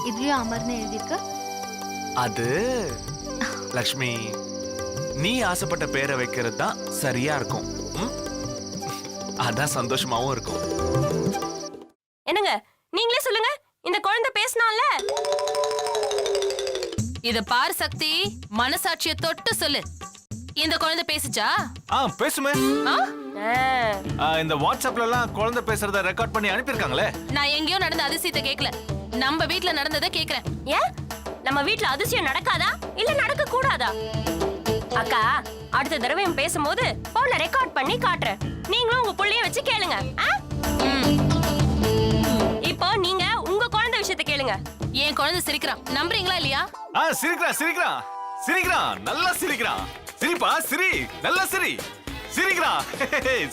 இதுலயும் அமர்னு எழுதிருக்க. அது லக்ஷ்மி, நீ ஆசைப்பட்ட பேரை வைக்கிறது தான் சரியா இருக்கும். அதான் சந்தோஷமாவும் இருக்கும். என்னங்க நீங்களே சொல்லுங்க, இந்த குழந்தை பேசினால. இத பார் சக்தி, மனசாட்சிய தொட்டு சொல்லு. இந்த குழந்தை பேசிச்சா? பேசுமே. இந்த வாட்ஸ்அப்ல எல்லாம் குழந்தை பேசுறத ரெக்கார்ட் பண்ணி அனுப்பியிருக்காங்களே. நான் எங்கேயோ நடந்த அதிசயத்தை கேட்கல, நம்ம வீட்ல நடந்ததை கேக்குறேன். ஏன் நம்ம வீட்ல அதிசயம் நடக்காதா இல்ல நடக்க கூடாதா? அக்கா, அடுத்த தடவை பேசும்போது போன்ல ரெக்கார்ட் பண்ணி காட்டுறேன். நீங்களும் உங்க புள்ளைய வச்சு கேளுங்க. இப்போ நீங்க உங்க குழந்தை விஷயத்தை கேளுங்க. என் குழந்தை சிரிக்கிறான், நம்புறீங்களா இல்லையா? சிரிக்கிறான் சிரிக்கிறான் சிரிக்கிறான், நல்லா சிரிக்கிறான். சிரிப்பா சிரி, நல்லா சிரி. சிரிக்கிறான்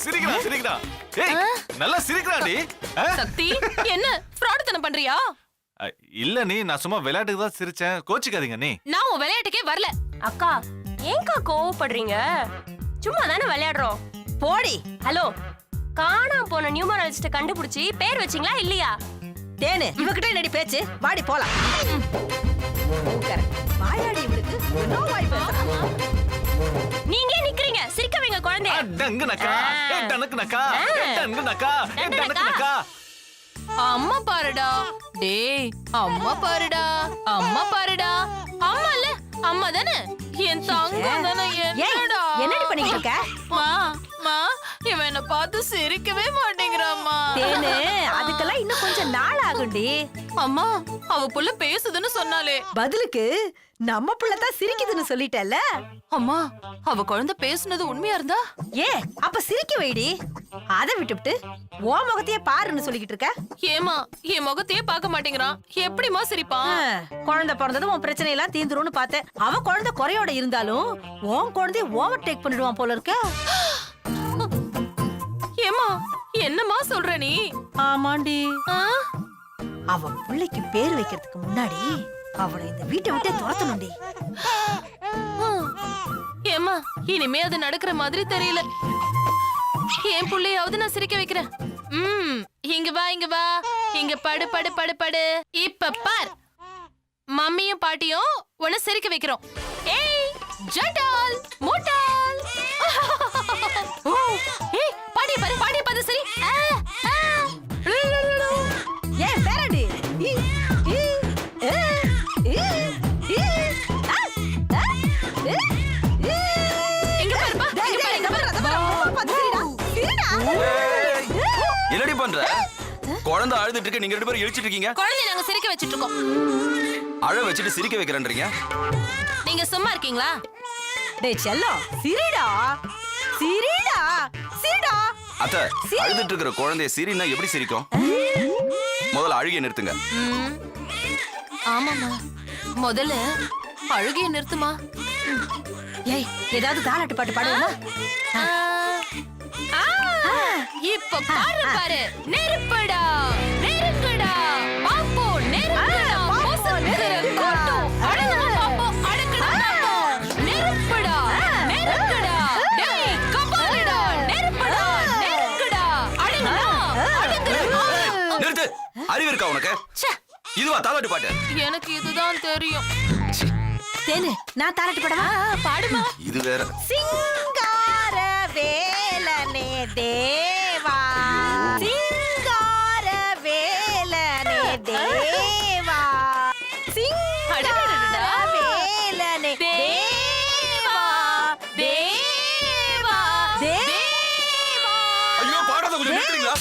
சிரிக்கிறான் சிரிக்கிறான். ஏய் நல்லா சிரிக்கிறான்டி. சக்தி, என்ன ஃப்ராட்தனம் பண்றியா? இல்ல நீ, நான் சும்மா விளையாட்டுக்கு தான் சிரிச்சேன், கோச்சிக்காதீங்க நீ. நான் உன் விளையாட்டுக்கே வரல. அக்கா, ஏங்கா கோவப்படுறீங்க? சும்மா தானே விளையாடுறோம். போடி. ஹலோ, காணாம போன நியூமராலஜிஸ்ட கண்டுபிடிச்சி பேர் வச்சீங்களா இல்லையா? தேனு, இவகிட்ட என்னடி பேச்சு? வாடி போலாம். வாயாடி இவளுக்கு என்ன வாய் பேசுறா? நீங்க நிக்கிறீங்க, சிரிக்க வைங்க குழந்தைய. டங்கு நக்கா, டனக்கு நக்கா, டங்கு நக்கா, டனக்கு நக்கா. அம்மா பாருடா. டேய் அம்மா பாருடா, அம்மா பாருடா. அம்மா இல்ல, அம்மா தானே, என் தங்கம் தானே. என்னடா என்னடி பண்ணிட்டு இருக்க? மா மா, இவன் என்ன பார்த்து சிரிக்கவே மாட்டேங்கிறாம்மா. தேனு, அதுக்கெல்லாம் இன்னும் கொஞ்சம் நாள் ஆகும்டி. அம்மா, அவ புள்ள பேசுதுன்னு சொன்னாலே. பதிலுக்கு நம்ம புள்ளதான் சிரிக்குதுன்னு சொல்லிட்டல. அம்மா, அவ குழந்தை பேசுனது உண்மையா இருந்தா? ஏ, அப்ப சிரிக்க வைடி. அத விட்டுவிட்டு ஓ முகத்தையே பாருன்னு சொல்லிக்கிட்டு இருக்க. ஏமா, என் முகத்தையே பார்க்க மாட்டேங்கிறான், எப்படிமா சிரிப்பான்? குழந்தை பிறந்ததும் உன் பிரச்சனை எல்லாம் தீந்துரும்னு பார்த்தேன். அவன் குழந்தை குறையோட இருந்தாலும் உன் குழந்தைய ஓவர் டேக் பண்ணிடுவான் போல இருக்க. ஏமா, என்னமா சொல்ற நீ? ஆமாண்டி. அவ பிள்ளைக்கு பேர் வைக்கிறதுக்கு முன்னாடி அவளை இந்த வீட்டை விட்டே துரத்தணும்டி. ஏமா, இனிமே அது நடக்கிற மாதிரி தெரியல. என் புள்ளையாவது நான் சிரிக்க வைக்கிறேன். இங்க வா, இங்க வா, இங்க படு படு படு படு. இப்ப பார், மம்மியும் பாட்டியும் உன்னை சிரிக்க வைக்கிறோம். ஏய் ஜட்டால் முட்டால். ஏய் பாடி பாரு, பாடி பாரு, சரி. ஏய் பேரடி. என்னடி பண்ற? குழந்தை அழுதுட்டு இருக்கு, நீங்க ரெண்டு பேரும் இழுச்சிட்டு இருக்கீங்க. குழந்தை நாங்க சிரிக்க வச்சிட்டு இருக்கோம். அழ வச்சிட்டு சிரிக்க வைக்கிறேன்றீங்க. நீங்க சும்மா இருக்கீங்களா? டேய் செல்லம், சிரிடா சிரிடா சிரிடா. அத்தை, அழுதுட்டு இருக்கிற குழந்தைய சிரினா எப்படி சிரிக்கும்? முதல்ல அழுகைய நிறுத்துங்க. ஆமாமா, முதல்ல அழுகைய நிறுத்துமா. ஏய், ஏதாவது தாலாட்டு பாட்டு பாடுவோமா? இப்ப பாரு பாரு. நெருப்புடா நெருங்குடா பாப்போ, நெருங்குடா போசக்குற கோட்டு. அடங்குடா பாப்போ, அடங்குடா பாப்போ. நெருப்புடா நெருங்குடா, டேய் கபாலடா. நெருப்புடா நெருங்குடா, அடங்குடா அடங்குடா. நிறுத்து. அறிவு இருக்கா உனக்கு? இதுவா தாலாட்டு பாட்டு? எனக்கு இதுதான் தெரியும். தேனு, நான் தாலாட்டு பாடவா? பாடுமா. இது வேற. சிங்கார வேலனே தேவா, சிங்கார வேலனே தேவா, சிங்கார வேலனே தேவா, தேவா தேவா. ஐயோ, பாடுறத கொஞ்சம் நிறுத்துறீங்களா?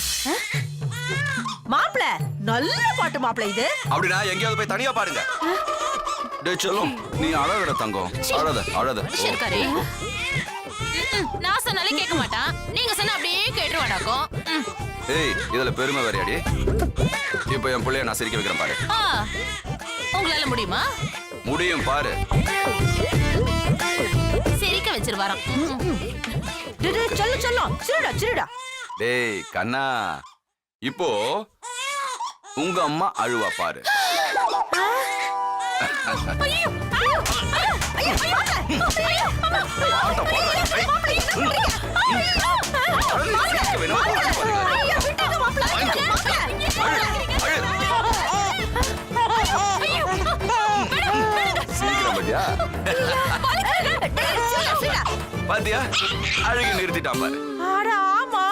மாப்ள, நல்ல பாட்டு மாப்ள இது. அப்படினா எங்கயாவது போய் தனியா பாடுங்க. டேய் செல்லம், நீ அழகட தங்கம். அழாத அழாத. சரி, நான் சொன்னாலே கேட்க மாட்டான், நீங்க சொன்னா அப்படியே கேட்டுருவாடாக்கும். ஏய், இதுல பெருமை வேறையாடி. இப்போ என் பிள்ளைய நான் சிரிக்க வைக்கிறேன் பாரு. உங்களால முடியுமா? முடியும் பாரு. சிரிக்க வச்சிருவாராம். சொல்லு சொல்லும், சிரிடா சிரிடா. டேய் கண்ணா, இப்போ உங்க அம்மா அழுவா பாரு. ஐயோ, ஐயோ, ஐயோ, ஐயோ, ஐயோ, அம்மா, ஆட்டம் போடுறேன். சிரிக்க வேணும். ஐயோ, விட்டுங்க மாப்பிள்ளை. சீக்கிரம் பாத்தியா? சீக்கிரம். பாத்தியா அழகு நிறுத்திட்டான் பாரு. அட ஆமா.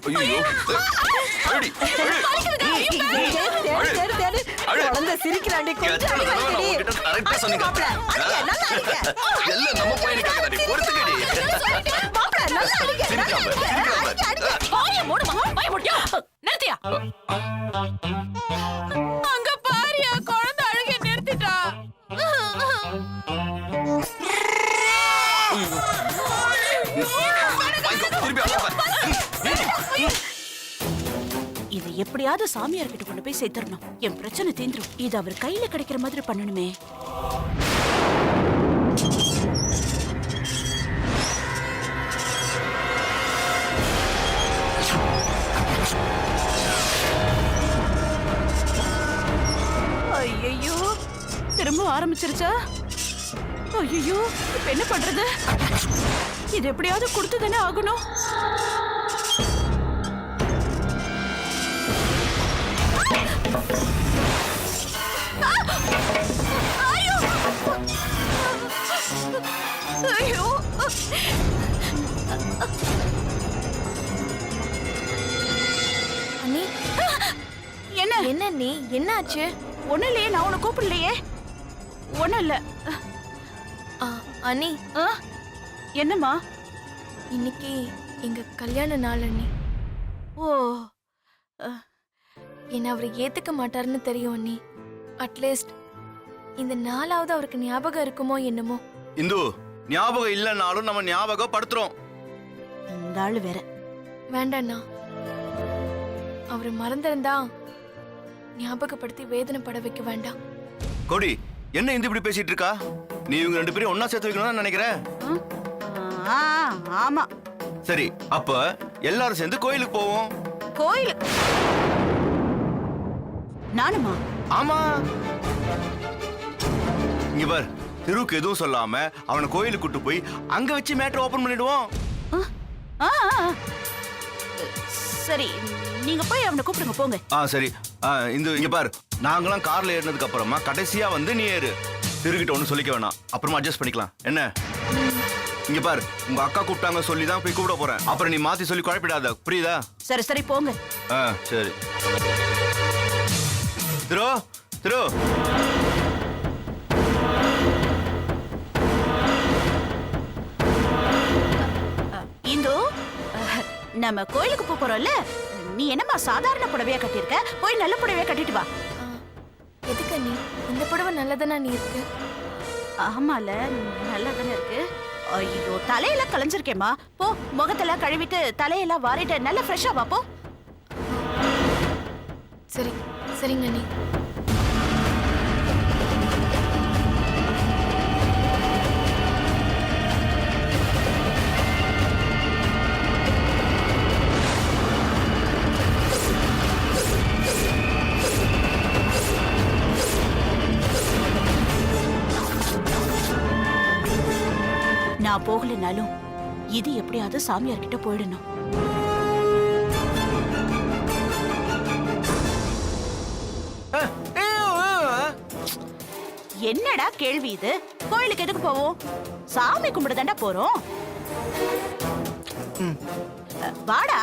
ஐயோ அடி குழந்தை சிரிக்கிறாண்டி கொஞ்சம் எத்தனை தடவை நான் அடிக்கடி. உன்கிட்ட correct ஆ சொன்னேன். மாப்பிள்ளை, அடிங்க, நல்லா அடிங்க. எல்லாம் நம்ம பையனுக்காக தாண்டி. பொறுத்துக்கடி. மாப்பிள்ளை, நல்லா அடிங்க, நல்லா சிரிக்காம, அடிங்க. சிரிக்காம. அடிங்க, அடிங்க. வாய மூடுமா வாய முடியா நிறுத்தியா அங்க பாரியா குழந்தை அழுகை நிறுத்திட்டா வாங்கிக்கோ, திருப்பி அழகா பாரு. இதை எப்படியாவது சாமியார் கிட்ட கொண்டு போய் சேர்த்துடணும். என் பிரச்சனை தீந்துரும். இது அவர் கையில கிடைக்கிற மாதிரி பண்ணணுமே. ஐயோ, திரும்ப ஆரம்பிச்சிருச்சா? ஐயோ, இப்ப என்ன பண்றது? இது எப்படியாவது கொடுத்து தானே ஆகணும். ஐயோ. அண்ணி என்ன என்ன நீ என்னாச்சு? ஒண்ணு இல்லையே, நான் உன்னை கூப்பிடலையே. ஒண்ணும் இல்ல. அண்ணி ஆ? என்னம்மா? இன்னைக்கு எங்க கல்யாண நாள் அண்ணி. ஓ, என்ன அவர் ஏத்துக்க மாட்டாருன்னு தெரியும் அண்ணி. அட்லீஸ்ட் இந்த நாளாவது அவருக்கு ஞாபகம் இருக்குமோ என்னமோ. இந்து ஞாபகம் இல்லைன்னாலும் நம்ம ஞாபகப்படுத்துறோம். இந்த ஆளு வேற. வேண்டாண்ணா, அவரை மறந்திருந்தா ஞாபகப்படுத்தி வேதனைப்பட வைக்க வேண்டாம். கோடி என்ன இந்து இப்படி பேசிட்டு இருக்கா? நீ இவங்க ரெண்டு பேரும் ஒன்னா சேர்த்து வைக்கணும்னு நினைக்கிறேன். ஆ, ஆமா. சரி, அப்ப எல்லாரும் சேர்ந்து கோயிலுக்கு போவோம். கோயில் நானுமா? ஆமா, இங்க பார், திருவுக்கு எதுவும் சொல்லாம அவனை கோயிலுக்கு கூட்டு போய் அங்க வச்சு மேட்டர் ஓபன் பண்ணிடுவோம். ஆ, சரி, நீங்க போய் அவனை கூப்பிடுங்க, போங்க. சரி. இங்க பார், நாங்களாம் கார்ல ஏறினதுக்கு அப்புறமா கடைசியா வந்து நீ ஏறு. திருக்கிட்ட ஒண்ணு சொல்லிக்க வேணாம், அப்புறமா அட்ஜஸ்ட் பண்ணிக்கலாம். என்ன? இங்க பார், உங்க அக்கா கூப்பிட்டாங்க சொல்லி தான் போய் கூப்பிட போறேன். அப்புறம் நீ மாத்தி சொல்லி குழப்பிடாத, புரியுதா? சரி சரி, போங்க. சரி. திரு திரு இந்து, நம்ம கோயிலுக்கு போறோம்ல, நீ என்னம்மா சாதாரண புடவையா கட்டியிருக்க? போய் நல்ல புடவையா கட்டிட்டு வா. எதுக்கு அண்ணி? இந்த புடவை நல்லதானே நீ இருக்கு. ஆமால, நல்லா தானே இருக்கு. ஐயோ, தலையெல்லாம் கலைஞ்சிருக்கேம்மா. போ, முகத்தெல்லாம் கழுவிட்டு தலையெல்லாம் வாரிட்டு நல்லா ஃப்ரெஷ்ஷா வா, போ. சரி சரிங்க அண்ணி. நான் போகலைனாலும் இது எப்படியாவது சாமியார் கிட்ட போயிடணும். என்னடா கேள்வி இது? கோயிலுக்கு எதுக்கு போவோம்? சாமி கும்பிட தாண்டா போறோம். வாடா.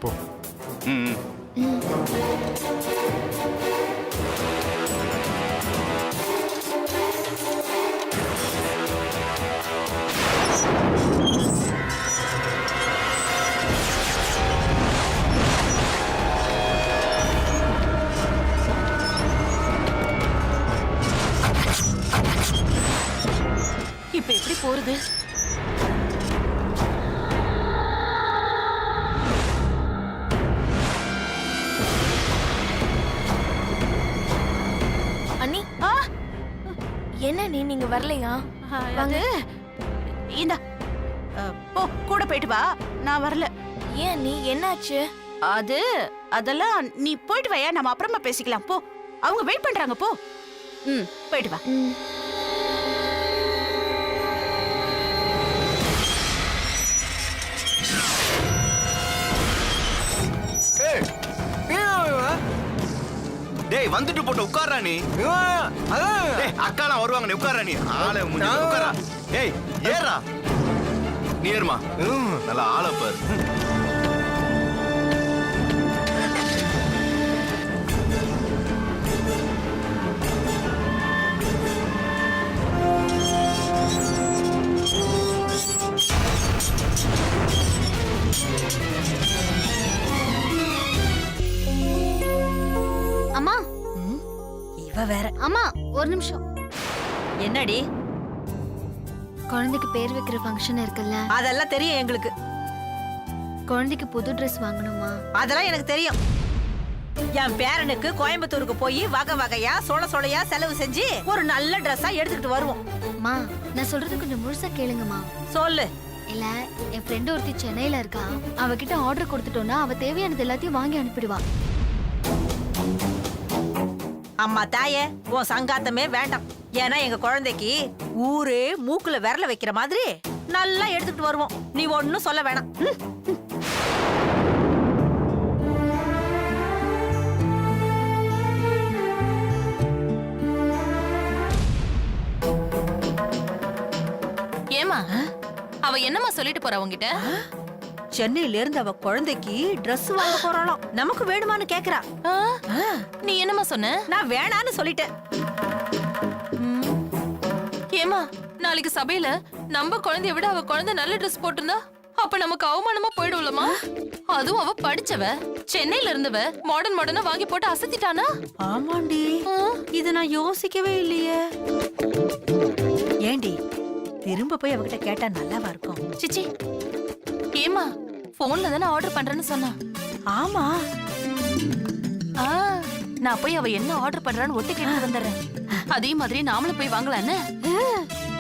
போ. இப்ப எப்படி போறது? அண்ணி என்ன நீ நீங்க வரலையா? வாங்க. இந்த போ, போ கூட போயிட்டு வா, நான் வரல. ஏன் அண்ணி என்னாச்சு? அதெல்லாம் நீ போயிட்டு வாயா, நம்ம அப்புறமா பேசிக்கலாம். போ, அவங்க வெயிட் பண்றாங்க. போ. போயிட்டு வா. டேய் வந்துட்டு போட்டு உட்கார்றா நீ. டேய் அக்காலாம் வருவாங்க, நீ உட்கார்றா நீ. ஆளே முஞ்சி உட்கார்றா. டேய் ஏறா. நீ ஏறுமா. நல்லா ஆளை பாரு. அம்மா இவ வேற. அம்மா ஒரு நிமிஷம். என்னடி? குழந்தைக்கு பேர் வைக்கிற ஃபங்க்ஷன் இருக்குல்ல, அதெல்லாம் தெரியும் எங்களுக்கு. குழந்தைக்கு புது Dress வாங்கணுமா? அதெல்லாம் எனக்கு தெரியும். என் பேரனுக்கு கோயம்புத்தூருக்கு போய் வகை வகையா சோளையா செலவு செஞ்சு ஒரு நல்ல ட்ரெஸ்ஸா எடுத்துக்கிட்டு வருவோம். அம்மா நான் சொல்றது கொஞ்சம் முழுசா கேளுங்கம்மா. சொல்லு. இல்ல என் ஃப்ரெண்ட் ஒருத்தி சென்னையில இருக்கா, அவகிட்ட ஆர்டர் கொடுத்துட்டோம்னா அவ தேவையானது எல்லாத்தையும் வாங்கி அனுப்பிடுவா. அம்மா தாயே, உன் சங்காத்தமே வேண்டாம். ஏன்னா எங்க குழந்தைக்கு ஊரே மூக்குல விரல வைக்கிற மாதிரி நல்லா எடுத்துக்கிட்டு வருவோம். நீ ஒன்னும் சொல்ல வேணாம். ஏமா அவ என்னமா சொல்லிட்டு போறா உங்ககிட்ட? சென்னையில இருந்து அவ குழந்தைக்கு Dress வாங்க போறாளாம். நமக்கு வேணுமான்னு கேக்குறா. நீ என்னமா சொன்ன? நான் வேணான்னு சொல்லிட்டேன். ஏமா நாளைக்கு சபையில நம்ம குழந்தைய விட அவ குழந்தை நல்ல Dress போட்டிருந்தா அப்ப நமக்கு அவமானமா போயிடும்லமா. அதுவும் அவ படிச்சவ, சென்னையில இருந்தவ, மாடர்னா வாங்கி போட்டு அசத்திட்டானா? ஆமாண்டி, இது நான் யோசிக்கவே இல்லையே. ஏண்டி திரும்ப போய் அவகிட்ட கேட்டா நல்லாவா இருக்கும்? சிச்சி ஏமா போன்ல தானே ஆர்டர் பண்றேன்னு சொன்னா. ஆமா. நான் போய் அவ என்ன ஆர்டர் பண்றான்னு ஒட்டு கேட்டு வந்துடுறேன். அதே மாதிரி நாமளும் போய் வாங்கலான்னு.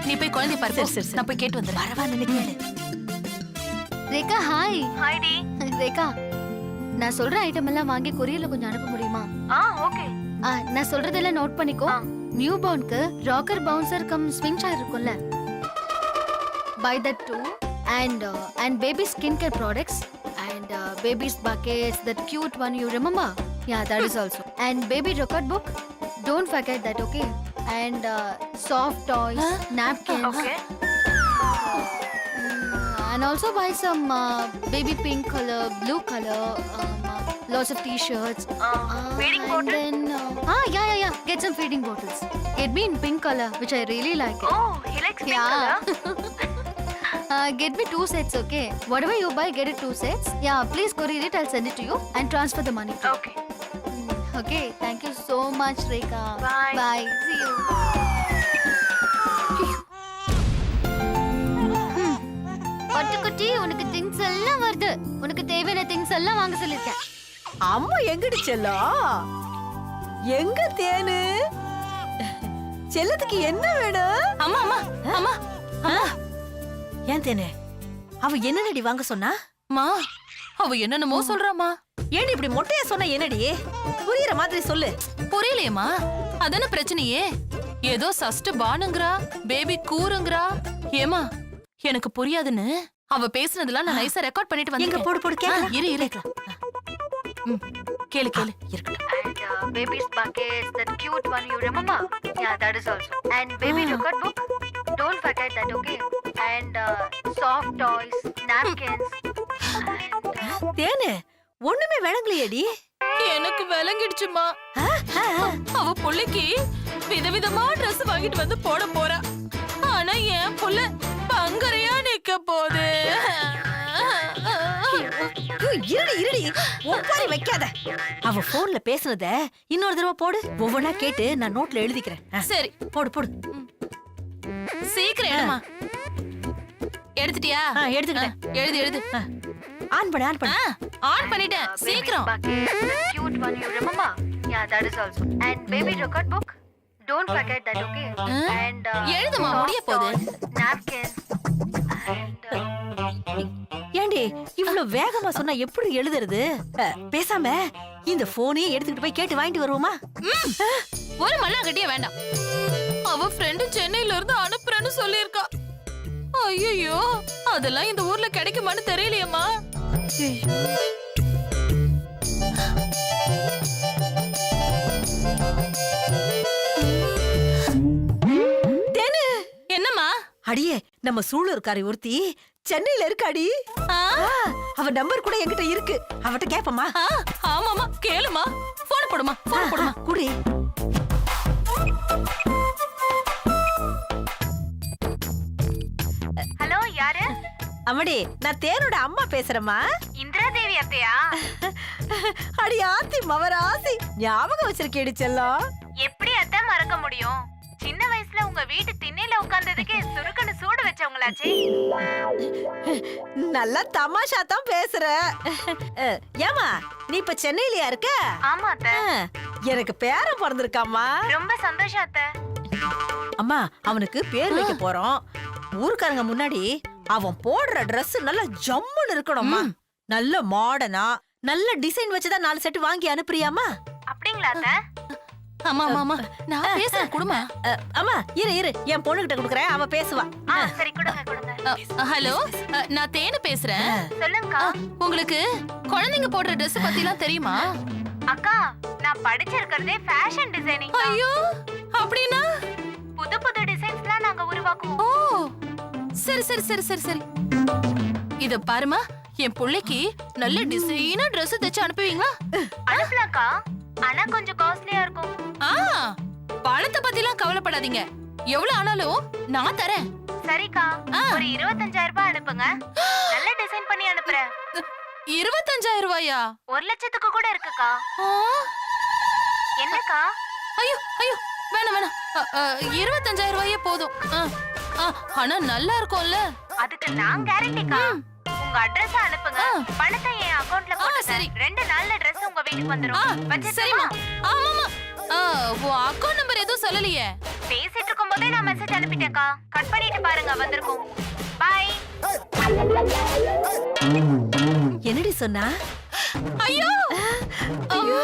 நீ போய் குழந்தை பாரு. சரி. நான் போய் கேட்டு வந்துடுறேன். வரவா நினைக்கிறேன். ரேகா ஹாய். ஹாய்டி. ரேகா நான் சொல்ற ஐட்டம் எல்லாம் வாங்கி கொரியர்ல கொஞ்சம் அனுப்ப முடியுமா? ஓகே. நான் சொல்றதெல்லாம் நோட் பண்ணிக்கோ. நியூ பார்னுக்கு rocker bouncer cum swing chair இருக்கும்ல, buy that too. And baby skincare products and baby's buckets, that cute one, you remember? Yeah, that is also. And baby record book, don't forget that, okay? And soft toys, napkins. Okay. And also buy some baby pink color, blue color, lots of t-shirts. Feeding and then yeah, get some feeding bottles. Get me in pink color, which I really like it. Oh, he likes pink color. Get me 2 sets, okay? Whatever you buy, get it 2 sets. Yeah, please courier it. I'll send it to you and transfer the money. Okay. Okay, thank you so much, Rekha. Bye. Bye. See you. பட்டுக்குட்டி, உனக்கு things எல்லாம் வருது. உனக்கு தேவையான things எல்லாம் வாங்க சொல்லிருக்கேன். அம்மா எங்கடி செல்லம்? எங்க தேனு? செல்லத்துக்கு என்ன வேணும்? அம்மா ஏன் தேனு, அவ என்னடி வாங்க சொன்னா? மா அவ என்னென்னமோ சொல்றாமா. ஏன் இப்படி மொட்டையா சொன்ன? என்னடி புரியுற மாதிரி சொல்லு. புரியலையேம்மா. அதான பிரச்சனையே. ஏதோ சஸ்ட் பானுங்கறா, பேபி கூருங்கறா. ஏமா எனக்கு புரியாதுன்னு அவ பேசுனதெல்லாம் நான் நைஸா ரெக்கார்ட் பண்ணிட்டு எங்க வந்தேன். போடு கேக்கலாம். இரு கேளு இருக்கட்டும். And baby's buckets, that cute one, you remember? Yeah, that is also. And baby record book, don't forget that, okay? And soft toys, napkins. தேனு ஒண்ணுமே விளங்கலையேடி. எனக்கு விளங்கிடுச்சுமா. அவ புள்ளைக்கு விதவிதமா Dress வாங்கிட்டு வந்து போட போறா. ஆனா என் புள்ள பங்கரையா நிக்க போகுது. இருடி ஒப்பாரி வைக்காத. அவ போன்ல பேசுனத இன்னொரு தடவை போடு. ஒவ்வொன்னா கேட்டு நான் நோட்ல எழுதிக்கிறேன். சரி போடு. சீக்கிரம் எடுமா. எடுத்துட்டியா? எடுத்துக்கிட்டேன். எழுது. ஆன் பண்ணு. ஆன் பண்ணிட்டேன். சீக்கிரம். Cute one, you remember? Yeah, that is also. And baby record book, don't forget that, okay? And எழுதுமா, முடிய போகுது. napkins. And ஏண்டி இவ்ளோ வேகமா சொன்னா எப்படி எழுதுறது? பேசாம இந்த போனே எடுத்துக்கிட்டு போய் கேட்டு வாங்கிட்டு வருவோமா? ஒரு மண்ணாங்கட்டியே வேண்டாம். அவ ஃப்ரெண்டு சென்னையில இருந்து அனுப்புறேன்னு சொல்லியிருக்கா. ஐயோ, அதெல்லாம் இந்த ஊர்ல கிடைக்குமான்னு தெரியலையேம்மா. என்னம்மா? அடியே, நம்ம சூளூர்காரி ஒருத்தி சென்னையில இருக்காடி. அவ நம்பர் கூட என்கிட்ட இருக்கு. அவட்ட கேப்பமா? ஆமாமா, கேளுமா. போன் போடுமா, போன் போடுமா. குடி. ஹலோ, யாரு? அம்மடி, நான் தேனோட அம்மா பேசுறேம்மா. இந்திரா தேவி அத்தையா? அடி ஆத்தி மவராசி, ஞாபகம் வச்சிருக்கேடி செல்லம். எப்படி அத்தை மறக்க முடியும்? சின்ன வயசுல உங்க வீட்டு திண்ணையில உட்கார்ந்ததுக்கு சுருக்குன்னு சூடு வச்சவங்களாச்சே. நல்லா தமாஷா தான் பேசுற. ஏமா, நீ இப்ப சென்னையிலயா இருக்க? ஆமா அத்தை. எனக்கு பேரன் பிறந்திருக்காமா. ரொம்ப சந்தோஷம் அத்தை. அம்மா, அவனுக்கு பேர் வைக்க போறோம். ஊருக்காரங்க முன்னாடி அவன் போடுற Dress நல்லா ஜம்முன்னு இருக்கணும்மா. நல்ல மாடர்னா, நல்ல டிசைன் வச்சுதான் 4 செட் வாங்கி அனுப்புறியாமா? அப்படிங்களா அத்தை? ஆமா ஆமா, நான் பேசுறேன், குடுமா. அம்மா, இரு என் பொண்ணுகிட்ட குடுக்குறேன், அவ பேசுவா. சரி, கொடுங்க. ஹலோ, நான் தேனு பேசுறேன். சொல்லுங்கக்கா. உங்களுக்கு குழந்தைங்க போடுற Dress பத்திலாம் தெரியுமா? அக்கா, நான் படிச்சிருக்கிறதே ஃபேஷன் டிசைனிங். ஐயோ, அப்படின்னா புது புது டிசைன்ஸ்லாம் நாங்க உருவாக்குவோம். ஓ, சரி சரி சரி சரி சரி. இத பாருமா, என் புள்ளைக்கு நல்ல டிசைனா Dress தைச்சு அனுப்புவீங்களா? அனுப்பலாம்க்கா, ஆனா கொஞ்சம் காஸ்ட்லியா இருக்கும். பணத்தை பத்திலாம் கவலைப்படாதீங்க. எவ்வளவு ஆனாலும் நான் தரேன். சரிக்கா, ஒரு 25,000 ரூபாய் அனுப்புங்க. நல்ல டிசைன் பண்ணி அனுப்புறேன். 25,000 ரூபாயா? 1 லட்சத்துக்கு கூட இருக்குக்கா. என்னக்கா? ஐயோ ஐயோ, வேணாம் வேணாம். 25,000 ரூபாயே போதும். ஆனா நல்லா இருக்கும்ல? அதுக்கு நான் கேரண்டிக்கா. உங்க அட்ரஸ் அனுப்புங்க, பணத்தை என் அக்கவுண்ட்ல போட்டு. சரி, 2 நாள்ல Dress உங்க வீட்டுக்கு வந்துரும். சரிமா. ஆமாமா, உன் அக்கவுண்ட் நம்பர் எதுவும் சொல்லலையே. பேசிட்டு இருக்கும்போதே நான் மெசேஜ் அனுப்பிட்டேன்க்கா. கட் பண்ணிட்டு பாருங்க, வந்திருக்கும். பை. என்னடி சொன்னா? ஐயோ அம்மா,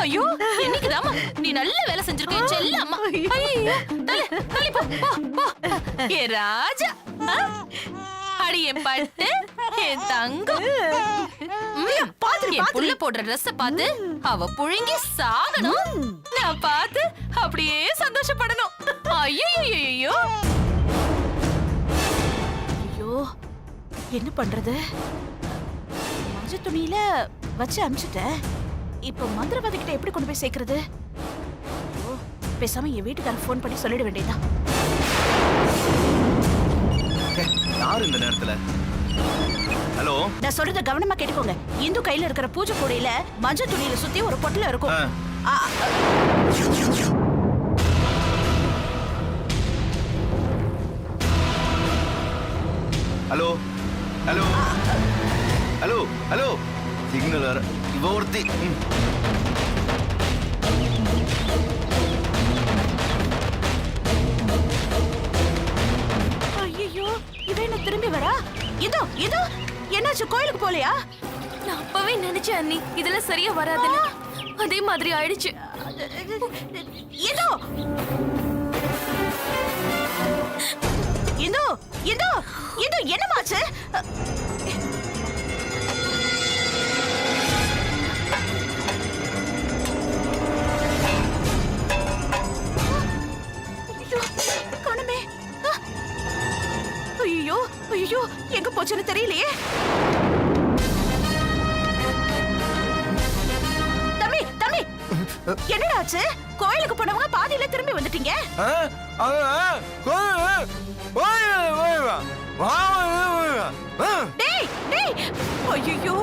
ஐயோ, என்னைக்குதாம்மா நீ நல்ல வேலை செஞ்சிருக்க என் செல்ல அம்மா. ஐயோ, தள்ளி போ போ போ. ஏ ராஜா, அடி என் பட்டு, என் தங்கம். என் புள்ள போடுற Dress பார்த்து அவ புழுங்கி சாகணும். நான் பார்த்து அப்படியே சந்தோஷப்படணும். ஐயோ ஐயோ, ஐயோ, என்ன பண்றது? மஞ்ச துணியில வச்சு அனுப்பிச்சிட்டேன். இப்ப மந்திரவாதி கிட்ட எப்படி கொண்டு போய் சேர்க்கறது? ஐயோ, பேசாம என் வீட்டுக்காரர் ஃபோன் பண்ணி சொல்லிட வேண்டியதுதான். யாரு இந்த நேரத்துல? ஹலோ, நான் சொல்றத கவனமா கேட்டுக்கோங்க. இந்து கையில இருக்கிற பூஜை கூடையில மஞ்சள் துணியில சுத்தி ஒரு பொட்டல இருக்கும். Hello hello hello hello, signal வர இவ ஒருத்தி. ஐயோ, இவன் என்ன திரும்பி வரா? இதோ இதோ, என்னாச்சு? கோயிலுக்கு போலையா? நான் அப்பவே நினைச்சேன் அண்ணி, இதெல்லாம் சரியா வராதுன்னு. அதே மாதிரி ஆயிடுச்சு. இதோ இதோ இதோ இதோ, என்னமாச்சு? காணுமே. ஐயோ ஐயோ, எங்க போச்சுன்னு தெரியலையே. தம்பி தம்பி, என்னடா ஆச்சு? கோயிலுக்கு போனவங்க பாதியில திரும்பி வந்துட்டீங்க. டேய் டேய், ஐயோ,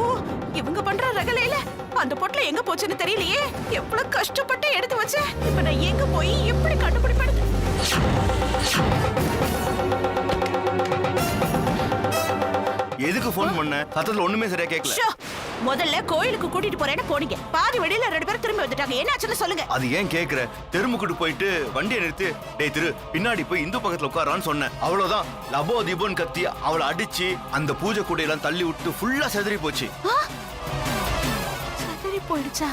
இவங்க பண்ற ரகலையில அந்த பொட்டல எங்க போச்சுன்னு தெரியலையே. எவ்வளவு கஷ்டப்பட்டு எடுத்து வச்சேன். இப்ப நான் எங்க போய் எப்படி கண்டுபிடிப்பது? எதுக்கு ஃபோன் பண்ண? சத்தத்துல ஒண்ணுமே சரியா கேட்கல. முதல்ல கோயிலுக்கு கூட்டிட்டு போறேன்னு போனீங்க, பாதி வழியில 2 பேரும் திரும்பி வந்துட்டாங்க. என்னாச்சுன்னு சொல்லுங்க. அது ஏன் கேக்குற? தெருமுக்கிட்டு போயிட்டு வண்டியை நிறுத்தி, டேய் திரு பின்னாடி போய் இந்து பக்கத்துல உட்காரான்னு சொன்னேன். அவ்வளவுதான், லபோ தீபோன்னு கத்தி அவளை அடிச்சு அந்த பூஜை கூடையெல்லாம் தள்ளி விட்டு ஃபுல்லா செதறி போச்சு. சரி போயிடுச்சா?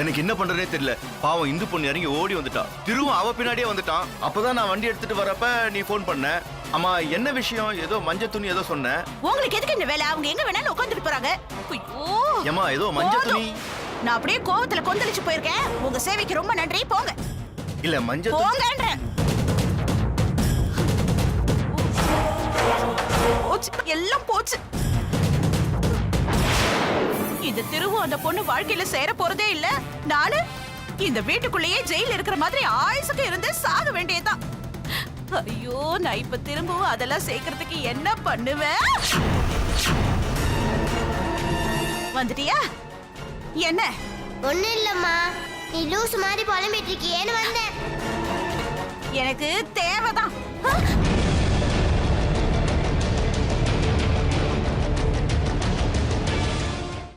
எனக்கு என்ன பண்றதே தெரியல. பாவம் இந்து பொண்ணு இறங்கி ஓடி வந்துட்டா. திரும்ப அவ பின்னாடியே வந்துட்டான். அப்பதான் நான் வண்டி எடுத்துட்டு வரப்ப நீ போன் பண்ண. அம்மா என்ன விஷயம்? ஏதோ மஞ்சள் துணி ஏதோ சொன்ன. உங்களுக்கு எதுக்கு இந்த வேலை? அவங்க எங்க வேணாலும் உட்கார்ந்துட்டு போறாங்க. ஐயோ, ஏமா ஏதோ மஞ்சள் துணி. நான் அப்படியே கோவத்துல கொந்தளிச்சு போயிருக்கேன். உங்க சேவைக்கு ரொம்ப நன்றி, போங்க. இல்ல மஞ்சள் துணி. போங்கன்றேன். போச்சு, எல்லாம் போச்சு. இந்த திருவும் அந்த பொண்ணு வாழ்க்கையில சேர போறதே இல்ல. நானு இந்த வீட்டுக்குள்ளேயே ஜெயில இருக்கிற மாதிரி ஆயுசுக்கு இருந்து சாக வேண்டியதுதான். ஐயோ, நான் இப்ப திரும்பவும் அதெல்லாம் சேர்க்கறதுக்கு என்ன பண்ணுவேன்? வந்துட்டியா? என்ன? ஒண்ணும் இல்லம்மா, நீ லூஸ் மாதிரி புலம்பிட்டு இருக்கியேன்னு வந்தேன். எனக்கு தேவைதான்.